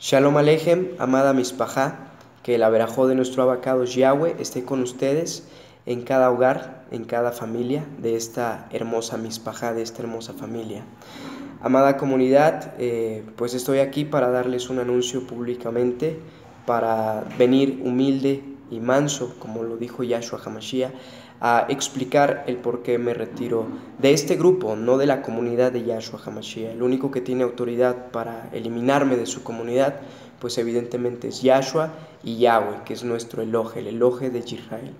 Shalom Alejem, amada Mispajá, que el averajó de nuestro abacados Yahweh esté con ustedes en cada hogar, en cada familia de esta hermosa Mispajá, de esta hermosa familia. Amada comunidad, pues estoy aquí para darles un anuncio públicamente, para venir humilde y manso, como lo dijo Yahshua HaMashiach, a explicar el por qué me retiro de este grupo, no de la comunidad de Yahshua HaMashiach. El único que tiene autoridad para eliminarme de su comunidad, pues evidentemente es Yahshua y Yahweh, que es nuestro Elohe, el Elohe de Israel.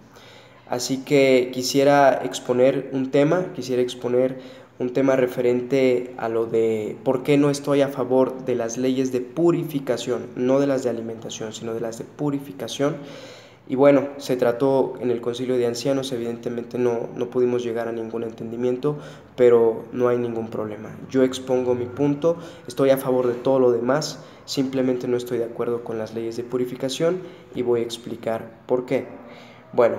Así que quisiera exponer un tema referente a lo de por qué no estoy a favor de las leyes de purificación, no de las de alimentación, sino de las de purificación. Y bueno, se trató en el concilio de ancianos, evidentemente no pudimos llegar a ningún entendimiento, pero no hay ningún problema. Yo expongo mi punto, estoy a favor de todo lo demás, simplemente no estoy de acuerdo con las leyes de purificación y voy a explicar por qué. Bueno,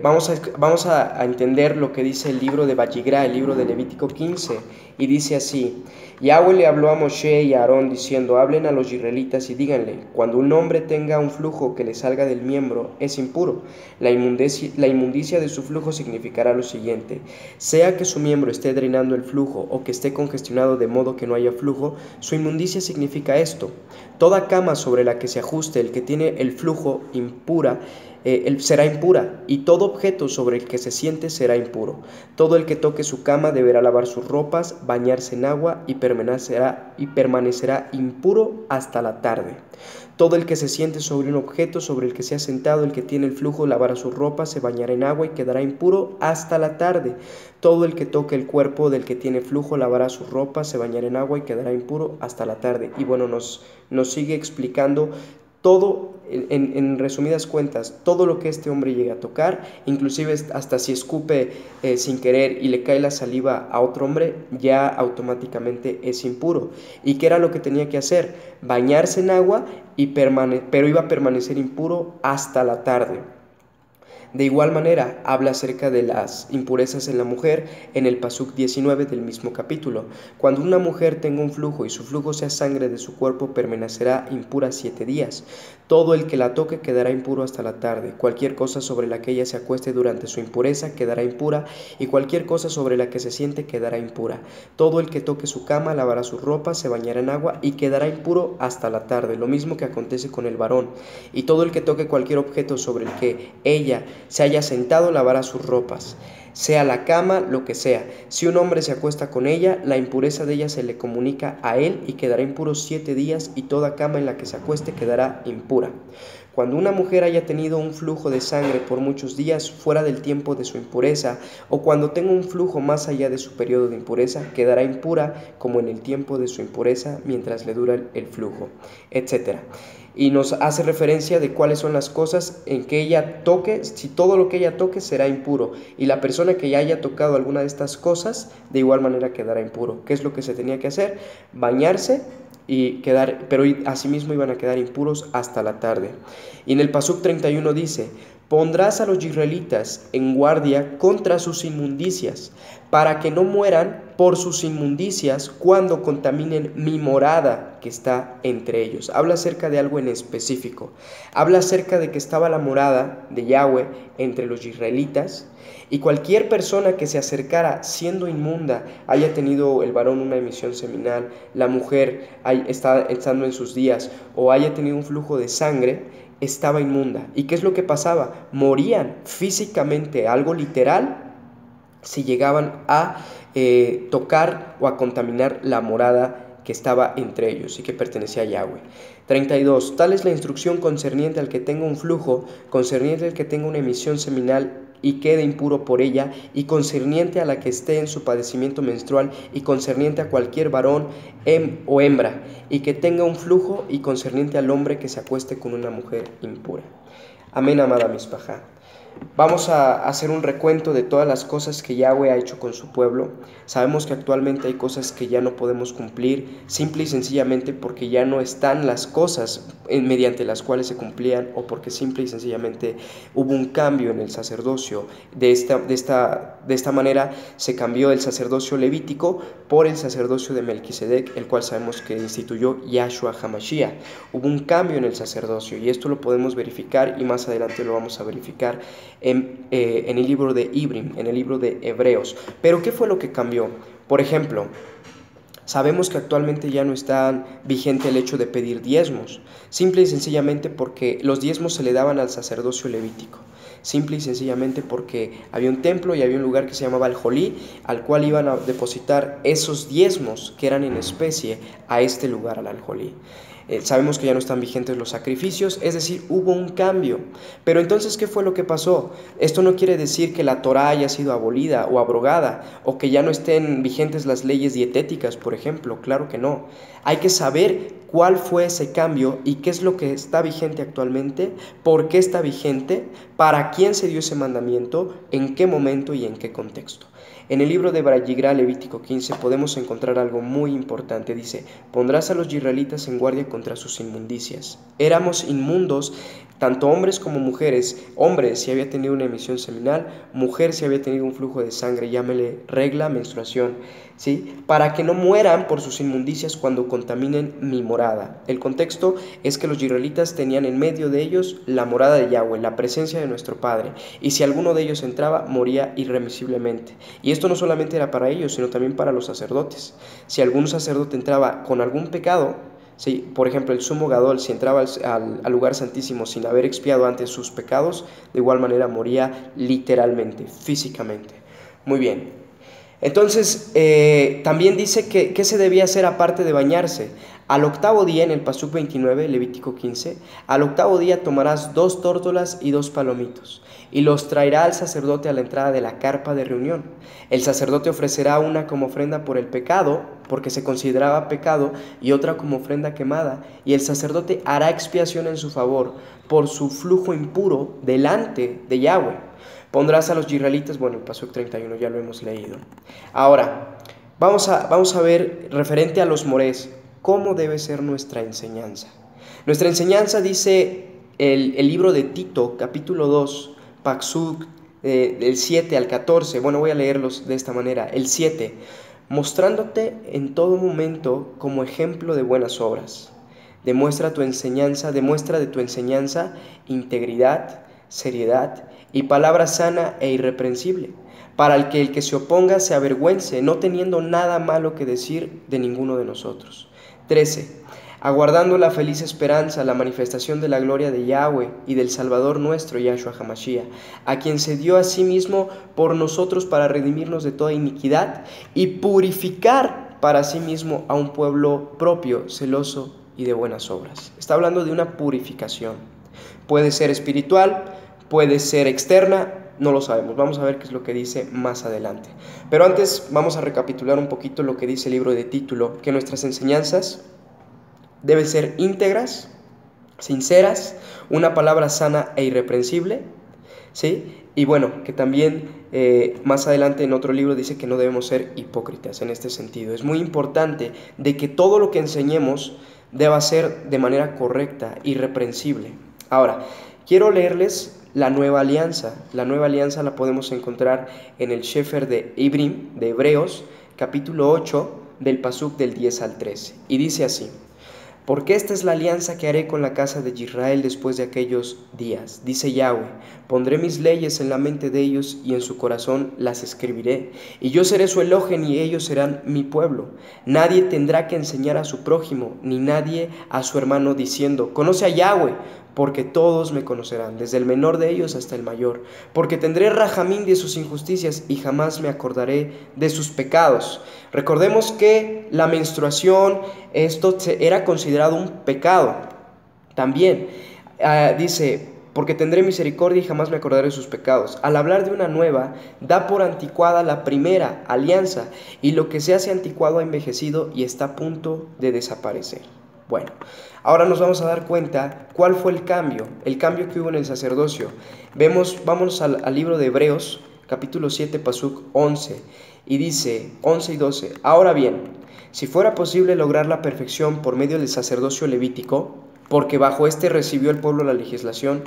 vamos a entender lo que dice el libro de Vayigrá, el libro de Levítico 15, y dice así: Yahweh le habló a Moshe y a Aarón diciendo: hablen a los israelitas y díganle, cuando un hombre tenga un flujo que le salga del miembro, es impuro. La inmundicia de su flujo significará lo siguiente: sea que su miembro esté drenando el flujo o que esté congestionado de modo que no haya flujo, su inmundicia significa esto: toda cama sobre la que se ajuste el que tiene el flujo impura, será impura, y todo objeto sobre el que se siente será impuro. Todo el que toque su cama deberá lavar sus ropas, bañarse en agua y permanecerá impuro hasta la tarde. Todo el que se siente sobre un objeto sobre el que se ha sentado, el que tiene el flujo, lavará sus ropas, se bañará en agua y quedará impuro hasta la tarde. Todo el que toque el cuerpo del que tiene flujo, lavará sus ropas, se bañará en agua y quedará impuro hasta la tarde. Y bueno, nos sigue explicando todo, en resumidas cuentas, todo lo que este hombre llega a tocar, inclusive hasta si escupe sin querer y le cae la saliva a otro hombre, ya automáticamente es impuro. ¿Y qué era lo que tenía que hacer? Bañarse en agua, pero iba a permanecer impuro hasta la tarde. De igual manera, habla acerca de las impurezas en la mujer en el Pasuk 19 del mismo capítulo. Cuando una mujer tenga un flujo y su flujo sea sangre de su cuerpo, permanecerá impura 7 días. Todo el que la toque quedará impuro hasta la tarde. Cualquier cosa sobre la que ella se acueste durante su impureza quedará impura, y cualquier cosa sobre la que se siente quedará impura. Todo el que toque su cama lavará sus ropas, se bañará en agua y quedará impuro hasta la tarde. Lo mismo que acontece con el varón. Y todo el que toque cualquier objeto sobre el que ella se haya sentado, lavará sus ropas, sea la cama, lo que sea. Si un hombre se acuesta con ella, la impureza de ella se le comunica a él y quedará impuro 7 días, y toda cama en la que se acueste quedará impura. Cuando una mujer haya tenido un flujo de sangre por muchos días fuera del tiempo de su impureza, o cuando tenga un flujo más allá de su periodo de impureza, quedará impura como en el tiempo de su impureza mientras le dura el flujo, etc. Y nos hace referencia de cuáles son las cosas en que ella toque. Si todo lo que ella toque será impuro, y la persona que ya haya tocado alguna de estas cosas de igual manera quedará impuro. ¿Qué es lo que se tenía que hacer? Bañarse y pero asimismo iban a quedar impuros hasta la tarde. Y en el Pasuk 31 dice: pondrás a los israelitas en guardia contra sus inmundicias, para que no mueran por sus inmundicias cuando contaminen mi morada que está entre ellos. Habla acerca de algo en específico. Habla acerca de que estaba la morada de Yahweh entre los israelitas, y cualquier persona que se acercara siendo inmunda, haya tenido el varón una emisión seminal, la mujer estando en sus días, o haya tenido un flujo de sangre, estaba inmunda. ¿Y qué es lo que pasaba? Morían físicamente, algo literal, si llegaban a tocar o a contaminar la morada que estaba entre ellos y que pertenecía a Yahweh. 32. Tal es la instrucción concerniente al que tenga un flujo, concerniente al que tenga una emisión seminal y quede impuro por ella, y concerniente a la que esté en su padecimiento menstrual, y concerniente a cualquier varón o hembra, y que tenga un flujo, y concerniente al hombre que se acueste con una mujer impura. Amén, amada Mispajá. Vamos a hacer un recuento de todas las cosas que Yahweh ha hecho con su pueblo. Sabemos que actualmente hay cosas que ya no podemos cumplir, simple y sencillamente porque ya no están las cosas mediante las cuales se cumplían, o porque simple y sencillamente hubo un cambio en el sacerdocio. De esta manera se cambió el sacerdocio levítico por el sacerdocio de Melquisedec, el cual sabemos que instituyó Yahshua HaMashiach. Hubo un cambio en el sacerdocio y esto lo podemos verificar, y más adelante lo vamos a verificar en el libro de Ibrim, en el libro de Hebreos. Pero ¿qué fue lo que cambió? Por ejemplo, sabemos que actualmente ya no está vigente el hecho de pedir diezmos, simple y sencillamente porque los diezmos se le daban al sacerdocio levítico, simple y sencillamente porque había un templo y había un lugar que se llamaba el Jolí, al cual iban a depositar esos diezmos que eran en especie a este lugar, al Jolí. Sabemos que ya no están vigentes los sacrificios, es decir, hubo un cambio. Pero entonces, ¿qué fue lo que pasó? Esto no quiere decir que la Torá haya sido abolida o abrogada, o que ya no estén vigentes las leyes dietéticas, por ejemplo. Claro que no. Hay que saber cuál fue ese cambio y qué es lo que está vigente actualmente, por qué está vigente, para quién se dio ese mandamiento, en qué momento y en qué contexto. En el libro de Vayigrá, Levítico 15, podemos encontrar algo muy importante. Dice: pondrás a los israelitas en guardia contra sus inmundicias. Éramos inmundos, tanto hombres como mujeres. Hombre si había tenido una emisión seminal, mujer si había tenido un flujo de sangre, llámele regla, menstruación, ¿sí? Para que no mueran por sus inmundicias cuando contaminen mi morada. El contexto es que los israelitas tenían en medio de ellos la morada de Yahweh, la presencia de nuestro Padre, y si alguno de ellos entraba, moría irremisiblemente. Y esto no solamente era para ellos, sino también para los sacerdotes. Si algún sacerdote entraba con algún pecado, ¿sí? Por ejemplo, el sumo gadol, si entraba al lugar santísimo sin haber expiado antes sus pecados, de igual manera moría literalmente, físicamente. Muy bien. Entonces, también dice que ¿qué se debía hacer aparte de bañarse? Al octavo día, en el Pasuk 29, Levítico 15, al octavo día tomarás 2 tórtolas y 2 palomitos, y los traerá al sacerdote a la entrada de la carpa de reunión. El sacerdote ofrecerá una como ofrenda por el pecado, porque se consideraba pecado, y otra como ofrenda quemada, y el sacerdote hará expiación en su favor por su flujo impuro delante de Yahweh. Pondrás a los israelitas, bueno, el Pasuk 31 ya lo hemos leído. Ahora, vamos a ver, referente a los morés, cómo debe ser nuestra enseñanza. Nuestra enseñanza dice el libro de Tito, capítulo 2, Pasuk del 7 al 14. Bueno, voy a leerlos de esta manera. El 7, mostrándote en todo momento como ejemplo de buenas obras. Demuestra de tu enseñanza integridad, seriedad y palabra sana e irreprensible, para que el que se oponga se avergüence, no teniendo nada malo que decir de ninguno de nosotros. 13. Aguardando la feliz esperanza, la manifestación de la gloria de Yahweh y del Salvador nuestro, Yahshua HaMashiach, a quien se dio a sí mismo por nosotros para redimirnos de toda iniquidad y purificar para sí mismo a un pueblo propio, celoso y de buenas obras. Está hablando de una purificación. Puede ser espiritual, puede ser externa, no lo sabemos. Vamos a ver qué es lo que dice más adelante. Pero antes vamos a recapitular un poquito lo que dice el libro de Título, que nuestras enseñanzas deben ser íntegras, sinceras, una palabra sana e irreprensible, ¿sí? Y bueno, que también más adelante en otro libro dice que no debemos ser hipócritas en este sentido. Es muy importante de que todo lo que enseñemos deba ser de manera correcta, irreprensible. Ahora, quiero leerles la Nueva Alianza. La Nueva Alianza la podemos encontrar en el Sefer de Ibrim, de Hebreos, capítulo 8, del Pasuk del 10 al 13. Y dice así: porque esta es la alianza que haré con la casa de Israel después de aquellos días, dice Yahweh, pondré mis leyes en la mente de ellos y en su corazón las escribiré, y yo seré su Elohim y ellos serán mi pueblo. Nadie tendrá que enseñar a su prójimo, ni nadie a su hermano diciendo, conoce a Yahweh, porque todos me conocerán, desde el menor de ellos hasta el mayor, porque tendré rajamín de sus injusticias y jamás me acordaré de sus pecados. Recordemos que la menstruación, esto era considerado un pecado. También dice, porque tendré misericordia y jamás me acordaré de sus pecados. Al hablar de una nueva, da por anticuada la primera alianza, y lo que se hace anticuado ha envejecido y está a punto de desaparecer. Bueno, ahora nos vamos a dar cuenta cuál fue el cambio que hubo en el sacerdocio. Vámonos al libro de Hebreos, capítulo 7, pasuk 11, y dice 11 y 12, ahora bien, si fuera posible lograr la perfección por medio del sacerdocio levítico, porque bajo este recibió el pueblo la legislación,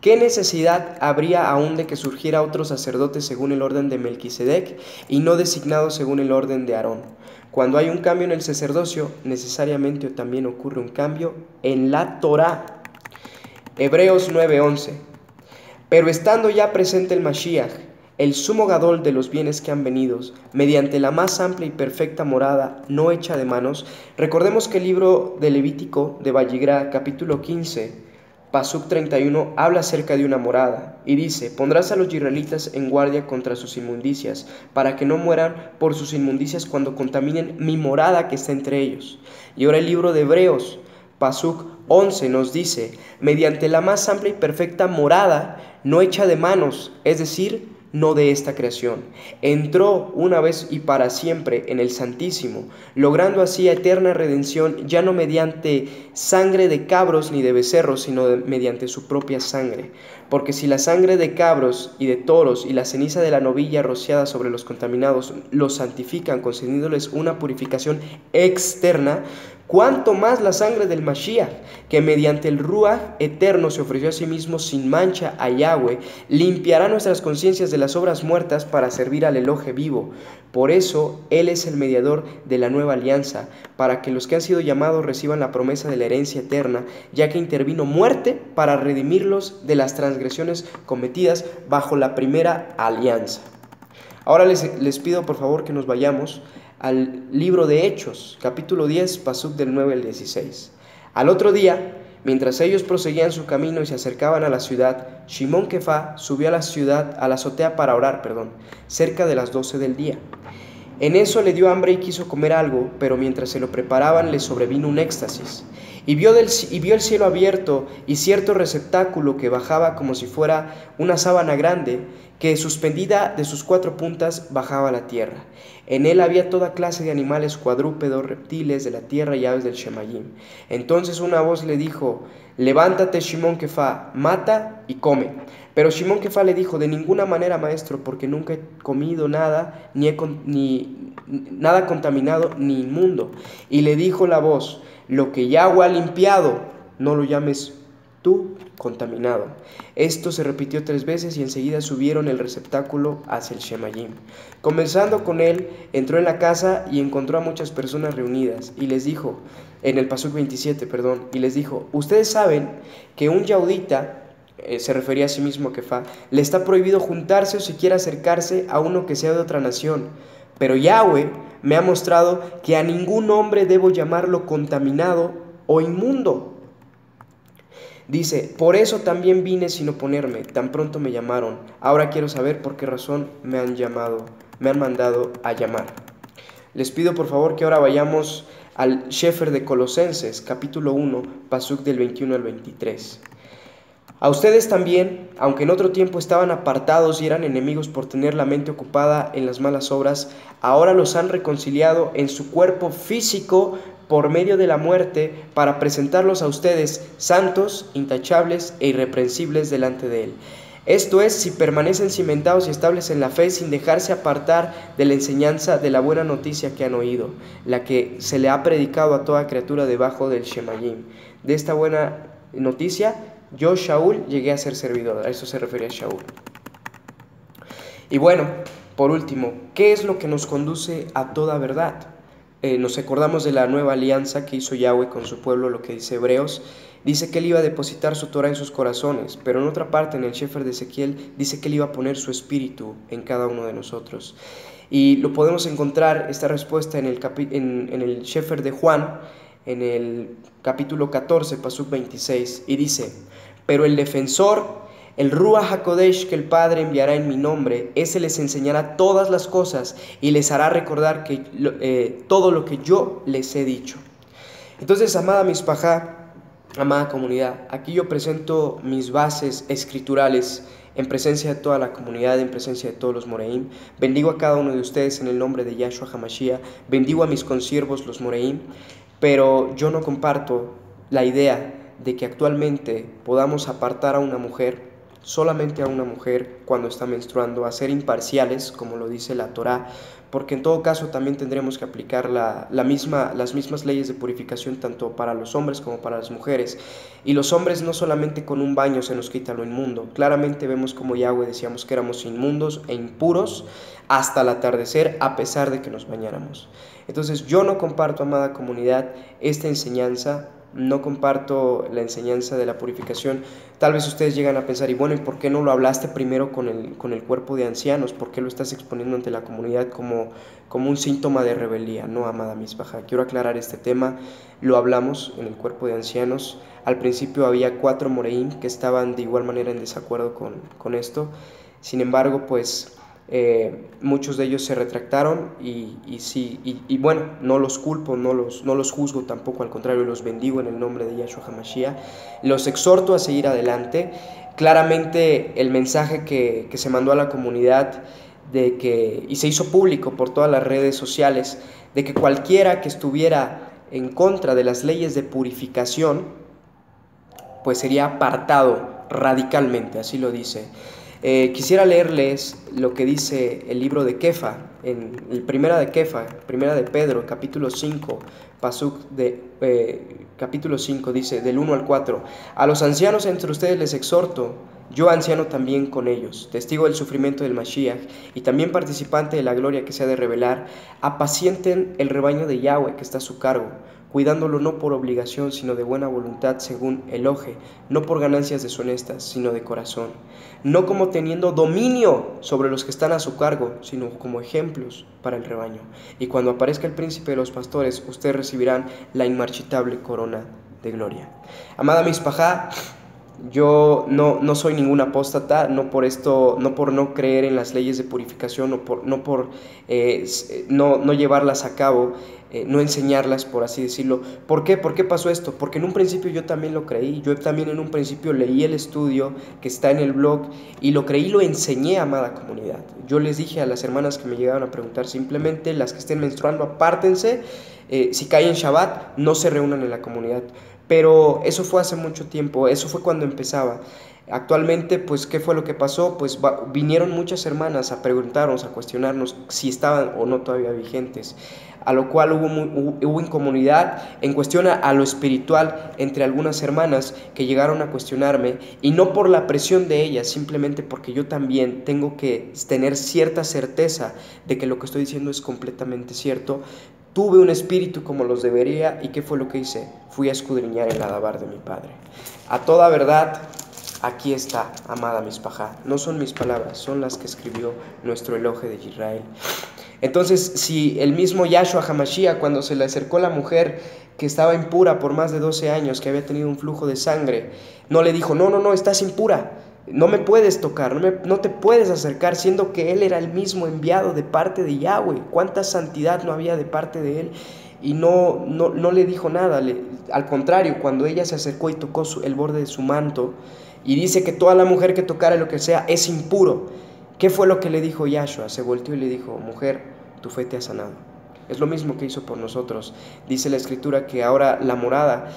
¿qué necesidad habría aún de que surgiera otro sacerdote según el orden de Melquisedec y no designado según el orden de Aarón? Cuando hay un cambio en el sacerdocio, necesariamente también ocurre un cambio en la Torá. Hebreos 9:11. Pero estando ya presente el Mashiach, el sumo gadol de los bienes que han venido, mediante la más amplia y perfecta morada, no hecha de manos, recordemos que el libro de Levítico de Valligrá, capítulo 15, pasuk 31, habla acerca de una morada, y dice, pondrás a los israelitas en guardia contra sus inmundicias, para que no mueran por sus inmundicias cuando contaminen mi morada que está entre ellos. Y ahora el libro de Hebreos, pasuk 11, nos dice, mediante la más amplia y perfecta morada, no hecha de manos, es decir, no de esta creación, entró una vez y para siempre en el Santísimo, logrando así eterna redención, ya no mediante sangre de cabros ni de becerros, sino mediante su propia sangre. Porque si la sangre de cabros y de toros y la ceniza de la novilla rociada sobre los contaminados los santifican, concediéndoles una purificación externa, cuánto más la sangre del Mashiach, que mediante el Ruach eterno se ofreció a sí mismo sin mancha a Yahweh, limpiará nuestras conciencias de las obras muertas para servir al Elohe vivo. Por eso Él es el mediador de la nueva alianza, para que los que han sido llamados reciban la promesa de la herencia eterna, ya que intervino muerte para redimirlos de las transgresiones cometidas bajo la primera alianza. Ahora les pido por favor que nos vayamos al libro de Hechos, capítulo 10, pasuk del 9 al 16. Al otro día, mientras ellos proseguían su camino y se acercaban a la ciudad, Shimón Kefá subió a la azotea para orar, cerca de las 12 del día. En eso le dio hambre y quiso comer algo, pero mientras se lo preparaban le sobrevino un éxtasis. Y vio el cielo abierto y cierto receptáculo que bajaba como si fuera una sábana grande, que suspendida de sus 4 puntas bajaba a la tierra. En él había toda clase de animales cuadrúpedos, reptiles de la tierra y aves del Shemayim. Entonces una voz le dijo, levántate Shimón Kefá, mata y come. Pero Shimón Kefá le dijo, de ninguna manera, maestro, porque nunca he comido nada, nada contaminado ni inmundo. Y le dijo la voz, lo que Yahweh ha limpiado, no lo llames tú contaminado. Esto se repitió 3 veces y enseguida subieron el receptáculo hacia el Shemayim. Comenzando con él, entró en la casa y encontró a muchas personas reunidas y les dijo, en el pasuk 27, y les dijo, ustedes saben que un yaudita, se refería a sí mismo a Kefá, le está prohibido juntarse o siquiera acercarse a uno que sea de otra nación, pero Yahweh me ha mostrado que a ningún hombre debo llamarlo contaminado o inmundo. Dice, por eso también vine sin oponerme, tan pronto me llamaron. Ahora quiero saber por qué razón me han mandado a llamar. Les pido por favor que ahora vayamos al Shefer de Colosenses, capítulo 1, pasuk del 21 al 23. A ustedes también, aunque en otro tiempo estaban apartados y eran enemigos por tener la mente ocupada en las malas obras, ahora los han reconciliado en su cuerpo físico por medio de la muerte para presentarlos a ustedes santos, intachables e irreprensibles delante de Él. Esto es, si permanecen cimentados y estables en la fe sin dejarse apartar de la enseñanza de la buena noticia que han oído, la que se le ha predicado a toda criatura debajo del Shemayim. De esta buena noticia, yo, Shaul, llegué a ser servidor. A eso se refería Shaul. Y bueno, por último, ¿qué es lo que nos conduce a toda verdad? Nos acordamos de la nueva alianza que hizo Yahweh con su pueblo, lo que dice Hebreos. Dice que Él iba a depositar su Torah en sus corazones, pero en otra parte, en el Shefer de Ezequiel, dice que Él iba a poner su espíritu en cada uno de nosotros. Y lo podemos encontrar, esta respuesta, en el Shefer de Juan, en el capítulo 14, pasuk 26, y dice, pero el defensor, el Ruach HaKodesh que el Padre enviará en mi nombre, ese les enseñará todas las cosas y les hará recordar todo lo que yo les he dicho. Entonces, amada Mispajá, amada comunidad, aquí yo presento mis bases escriturales en presencia de toda la comunidad, en presencia de todos los Moreim. Bendigo a cada uno de ustedes en el nombre de Yahshua HaMashiach. Bendigo a mis consiervos, los Moreim. pero yo no comparto la idea de que actualmente podamos apartar a una mujer, solamente a una mujer cuando está menstruando, a ser imparciales, como lo dice la Torá, porque en todo caso también tendremos que aplicar las mismas leyes de purificación tanto para los hombres como para las mujeres. Y los hombres no solamente con un baño se nos quita lo inmundo, claramente vemos como Yahweh decíamos que éramos inmundos e impuros hasta el atardecer a pesar de que nos bañáramos. Entonces yo no comparto, amada comunidad, esta enseñanza. No comparto la enseñanza de la purificación. Tal vez ustedes llegan a pensar, y bueno, ¿y por qué no lo hablaste primero con el cuerpo de ancianos? ¿Por qué lo estás exponiendo ante la comunidad como un síntoma de rebeldía? No, amada misbaja, quiero aclarar este tema. Lo hablamos en el cuerpo de ancianos. Al principio había 4 moreín que estaban de igual manera en desacuerdo con esto. Sin embargo, pues muchos de ellos se retractaron y bueno, no los culpo, no los juzgo tampoco, al contrario, los bendigo en el nombre de Yahshua HaMashiach, los exhorto a seguir adelante. Claramente el mensaje que se mandó a la comunidad y se hizo público por todas las redes sociales, de que cualquiera que estuviera en contra de las leyes de purificación, pues sería apartado radicalmente, así lo dice. Quisiera leerles lo que dice el libro de Kefa, en el primera de Pedro, capítulo 5, capítulo 5, dice, del 1 al 4, a los ancianos entre ustedes les exhorto, yo anciano también con ellos, testigo del sufrimiento del Mashiach, y también participante de la gloria que se ha de revelar, apacienten el rebaño de Yahweh que está a su cargo, cuidándolo no por obligación, sino de buena voluntad según eloje, no por ganancias deshonestas, sino de corazón, no como teniendo dominio sobre los que están a su cargo, sino como ejemplos para el rebaño. Y cuando aparezca el príncipe de los pastores, ustedes recibirán la inmarchitable corona de gloria. Amada misbajá, yo no soy ningún apóstata, no por no creer en las leyes de purificación, no por no llevarlas a cabo, no enseñarlas, por así decirlo. ¿Por qué? ¿Por qué pasó esto? Porque en un principio yo también lo creí, yo también en un principio leí el estudio que está en el blog y lo creí y lo enseñé, amada comunidad. Yo les dije a las hermanas que me llegaban a preguntar, simplemente las que estén menstruando, apártense, si caen Shabbat, no se reúnan en la comunidad. Pero eso fue hace mucho tiempo, eso fue cuando empezaba. Actualmente, pues, ¿qué fue lo que pasó? Pues vinieron muchas hermanas a preguntarnos, a cuestionarnos si estaban o no todavía vigentes, a lo cual hubo incomodidad en cuestión a lo espiritual entre algunas hermanas que llegaron a cuestionarme, y no por la presión de ellas, simplemente porque yo también tengo que tener cierta certeza de que lo que estoy diciendo es completamente cierto. Tuve un espíritu como los debería, y ¿qué fue lo que hice? Fui a escudriñar el Adabar de mi Padre. A toda verdad, aquí está, amada misbajá. No son mis palabras, son las que escribió nuestro Elohe de Israel. Entonces, si el mismo Yahshua HaMashiach, cuando se le acercó la mujer que estaba impura por más de 12 años, que había tenido un flujo de sangre, no le dijo, no, estás impura, no me puedes tocar, no te puedes acercar, siendo que él era el mismo enviado de parte de Yahweh. ¿Cuánta santidad no había de parte de él? Y no le dijo nada. Al contrario, cuando ella se acercó y tocó el borde de su manto, y dice que toda la mujer que tocara lo que sea es impuro, ¿qué fue lo que le dijo Yahshua? Se volteó y le dijo, mujer, tu fe te ha sanado. Es lo mismo que hizo por nosotros. Dice la Escritura que ahora la morada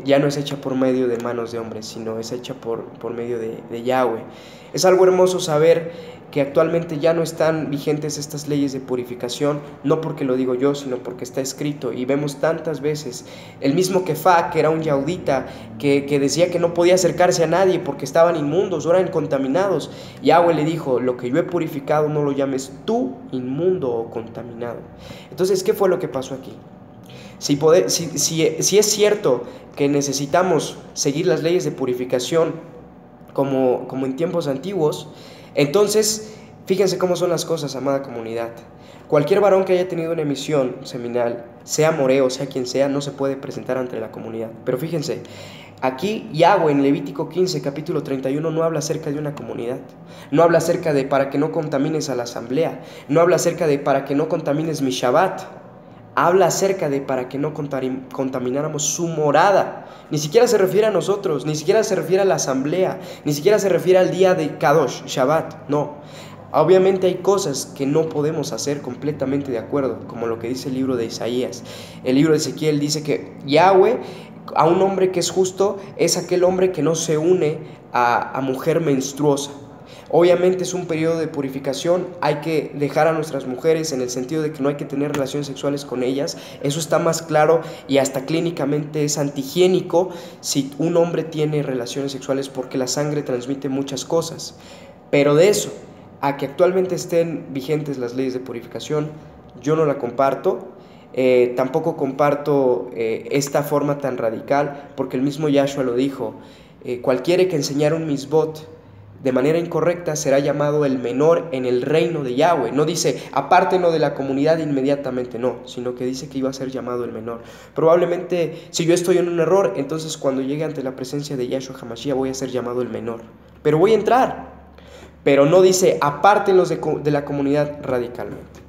ya no es hecha por medio de manos de hombres, sino es hecha por medio de Yahweh. Es algo hermoso saber que actualmente ya no están vigentes estas leyes de purificación, no porque lo digo yo, sino porque está escrito. Y vemos tantas veces el mismo Kefa, que era un yaudita, que decía que no podía acercarse a nadie porque estaban inmundos, eran contaminados. Yahweh le dijo, lo que yo he purificado no lo llames tú inmundo o contaminado. Entonces, ¿qué fue lo que pasó aquí? Si es cierto que necesitamos seguir las leyes de purificación como en tiempos antiguos, entonces, fíjense cómo son las cosas, amada comunidad. Cualquier varón que haya tenido una emisión seminal, sea moreo, sea quien sea, no se puede presentar ante la comunidad. Pero fíjense, aquí Yahweh en Levítico 15, capítulo 31, no habla acerca de una comunidad. No habla acerca de para que no contamines a la asamblea. No habla acerca de para que no contamines mi Shabbat. Habla acerca de para que no contamináramos su morada. Ni siquiera se refiere a nosotros, ni siquiera se refiere a la asamblea, ni siquiera se refiere al día de Kadosh, Shabbat, no. Obviamente hay cosas que no podemos hacer completamente de acuerdo, como lo que dice el libro de Isaías. El libro de Ezequiel dice que Yahweh, a un hombre que es justo, es aquel hombre que no se une a mujer menstruosa. Obviamente es un periodo de purificación, hay que dejar a nuestras mujeres en el sentido de que no hay que tener relaciones sexuales con ellas, eso está más claro y hasta clínicamente es antihigiénico si un hombre tiene relaciones sexuales porque la sangre transmite muchas cosas. Pero de eso a que actualmente estén vigentes las leyes de purificación, yo no la comparto. Tampoco comparto esta forma tan radical, porque el mismo Yahshua lo dijo, cualquiera que enseñara un misbot de manera incorrecta será llamado el menor en el reino de Yahweh. No dice apártenlo de la comunidad inmediatamente, no, sino que dice que iba a ser llamado el menor. Probablemente si yo estoy en un error, entonces cuando llegue ante la presencia de Yahshua HaMashiach voy a ser llamado el menor, pero voy a entrar. Pero no dice apártenlos de la comunidad radicalmente.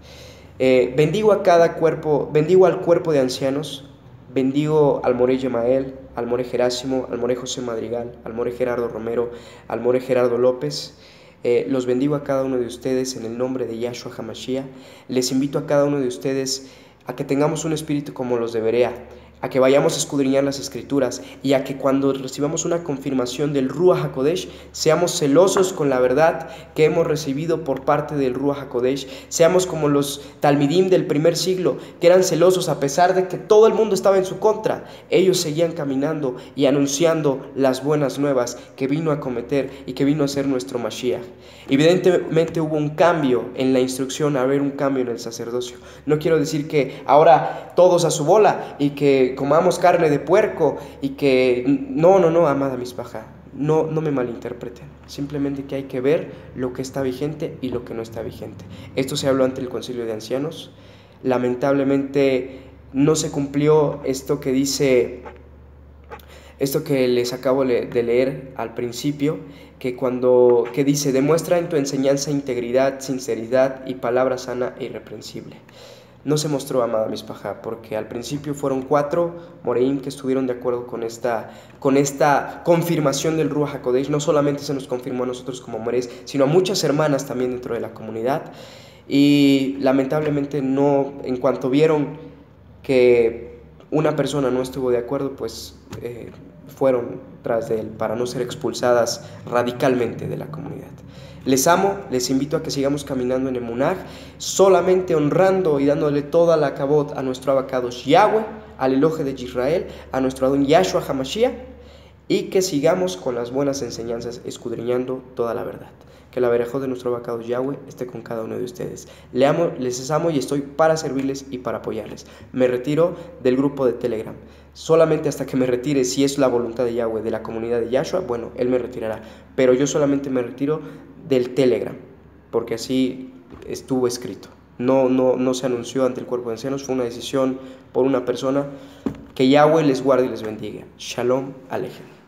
Bendigo a cada cuerpo, bendigo al cuerpo de ancianos, bendigo al More Yemael, al More Gerásimo, al More José Madrigal, al More Gerardo Romero, al More Gerardo López. Los bendigo a cada uno de ustedes en el nombre de Yahshua HaMashiach. Les invito a cada uno de ustedes a que tengamos un espíritu como los de Berea, a que vayamos a escudriñar las Escrituras y a que cuando recibamos una confirmación del Ruach HaKodesh, seamos celosos con la verdad que hemos recibido por parte del Ruach HaKodesh, seamos como los Talmidim del primer siglo, que eran celosos a pesar de que todo el mundo estaba en su contra. Ellos seguían caminando y anunciando las buenas nuevas que vino a cometer y que vino a ser nuestro Mashiach. Evidentemente hubo un cambio en la instrucción, a haber un cambio en el sacerdocio. No quiero decir que ahora todos a su bola y que comamos carne de puerco y que no, amada Mishpajá, no me malinterpreten, simplemente que hay que ver lo que está vigente y lo que no está vigente. Esto se habló ante el Concilio de Ancianos, lamentablemente no se cumplió esto que dice, esto que les acabo de leer al principio, que dice, demuestra en tu enseñanza integridad, sinceridad y palabra sana e irreprensible. No se mostró, amada Mishpajá, porque al principio fueron 4 Moreim que estuvieron de acuerdo con esta confirmación del Ruach HaKodesh. No solamente se nos confirmó a nosotros como Moreis, sino a muchas hermanas también dentro de la comunidad. Y lamentablemente no, en cuanto vieron que una persona no estuvo de acuerdo, pues fueron tras de él para no ser expulsadas radicalmente de la comunidad. Les amo, les invito a que sigamos caminando en Emunaj, solamente honrando y dándole toda la kabod a nuestro Abacados Yahweh, al Elohe de Israel, a nuestro Adón Yahshua HaMashiach, y que sigamos con las buenas enseñanzas, escudriñando toda la verdad. Que la verajó de nuestro Abacados Yahweh esté con cada uno de ustedes. Les amo y estoy para servirles y para apoyarles. Me retiro del grupo de Telegram. Solamente hasta que me retire, si es la voluntad de Yahweh, de la comunidad de Yahshua, bueno, Él me retirará. Pero yo solamente me retiro del Telegram, porque así estuvo escrito. No se anunció ante el cuerpo de ancianos, fue una decisión por una persona. Que Yahweh les guarde y les bendiga. Shalom Alejem.